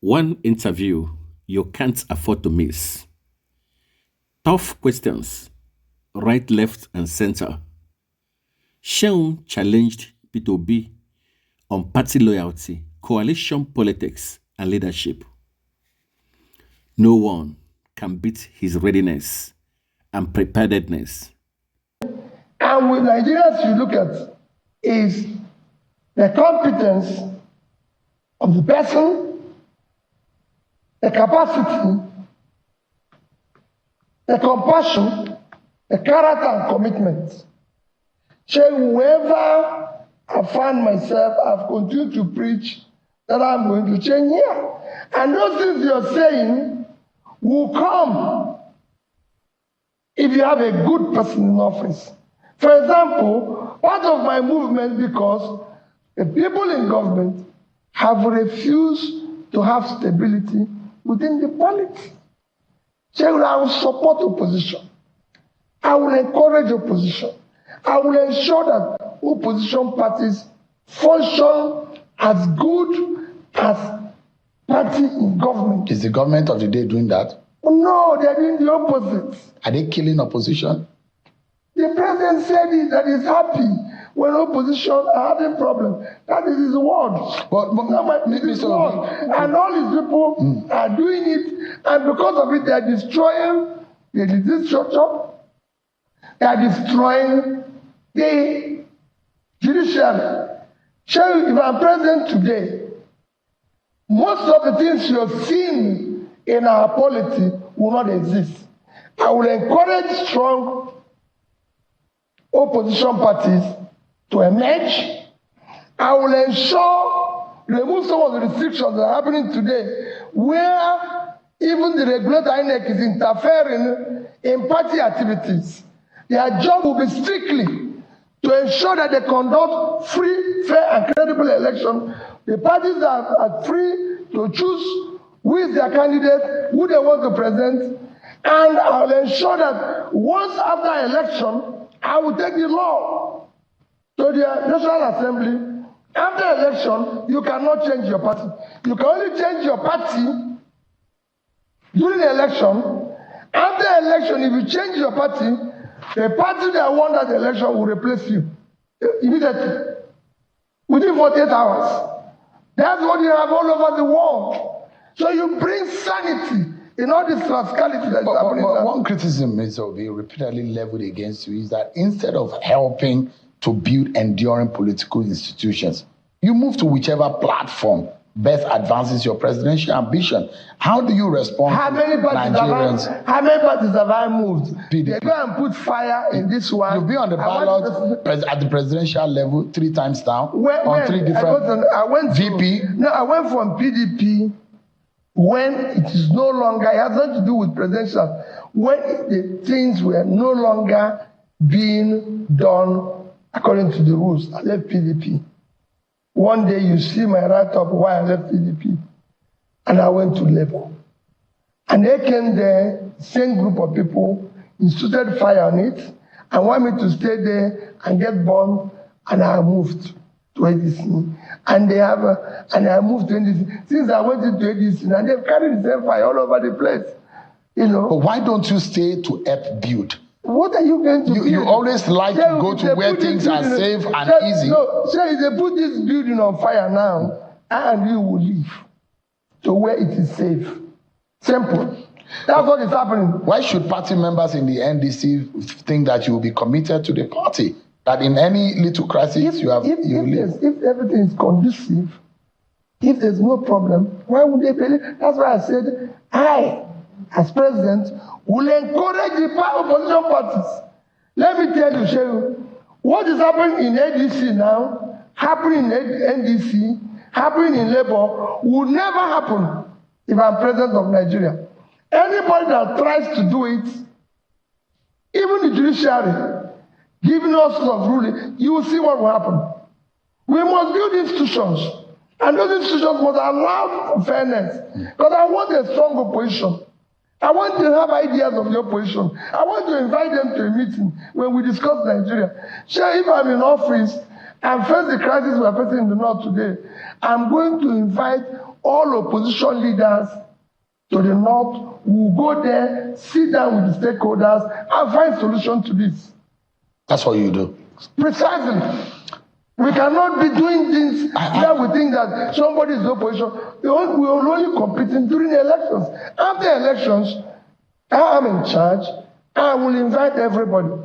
One interview you can't afford to miss. Tough questions, right, left, and center. Sheung challenged P2B on party loyalty, coalition politics, and leadership. No one can beat his readiness and preparedness. And with Nigerians, you look at is the competence of the person, the capacity, the compassion, the character and commitment. So wherever I find myself, I've continued to preach that I'm going to change here. And those things you're saying will come if you have a good person in office. For example, part of my movement, because the people in government have refused to have stability within the polity. So I will support opposition. I will encourage opposition. I will ensure that opposition parties function as good as party in government. Is the government of the day doing that? No, they are doing the opposite. Are they killing opposition? The president said that he's happy when opposition are having problems. That is his word. And all his people are doing it, and because of it, they are destroying the legislature, they are destroying the judiciary. So if I'm president today, most of the things you're seeing in our polity will not exist. I will encourage strong opposition parties to emerge. I will ensure, remove some of the restrictions that are happening today, where even the regulator INEC is interfering in party activities. Their job will be strictly to ensure that they conduct free, fair, and credible election. The parties are free to choose who is their candidate, who they want to present, and I will ensure that once after election, I will take the law to the National Assembly. After election, you cannot change your party. You can only change your party during the election. After election, if you change your party, the party that won that election will replace you immediately, within 48 hours. That's what you have all over the world. So you bring sanity in all this rascality that is happening. But one criticism is being repeatedly leveled against you is that instead of helping to build enduring political institutions, you move to whichever platform best advances your presidential ambition. How do you respond to Nigerians? How many parties have I moved? PDP. They go and put fire in this one. You'll be on the ballot at the presidential level 3 times now on 3 different I went VP. I went from PDP when it is no longer, it has nothing to do with presidential, when the things were no longer being done according to the rules. I left PDP. One day you see my write-up why I left PDP, and I went to Labour. And they came there, same group of people, instituted fire on it, and want me to stay there and get bombed, and I moved to ADC. And I moved to ADC. Since I went into ADC, and they've carried the same fire all over the place. You know. But why don't you stay to help build? What are you going to do? You always like to go to where things are safe and easy. No, if they put this building on fire now, and you will leave to where it is safe. Simple. That's what is happening. Why should party members in the NDC think that you will be committed to the party? That in any little crisis you leave? If everything is conducive, if there's no problem, why would they believe? That's why I said, I, as president, will encourage the opposition parties. Let me tell you, Shehu, what is happening in ADC now, happening in NDC, happening in Labour, will never happen if I'm president of Nigeria. Anybody that tries to do it, even the judiciary, giving us of ruling, you will see what will happen. We must build institutions, and those institutions must allow for fairness, because I want a strong opposition. I want to have ideas of the opposition. I want to invite them to a meeting when we discuss Nigeria. Sure, if I'm in office and face the crisis we're facing in the north today, I'm going to invite all opposition leaders to the north will go there, sit down with the stakeholders, and find solution to this. That's what you do. Precisely. We cannot be doing things where we think that somebody is in opposition. We are only competing during the elections. After elections, I am in charge. I will invite everybody.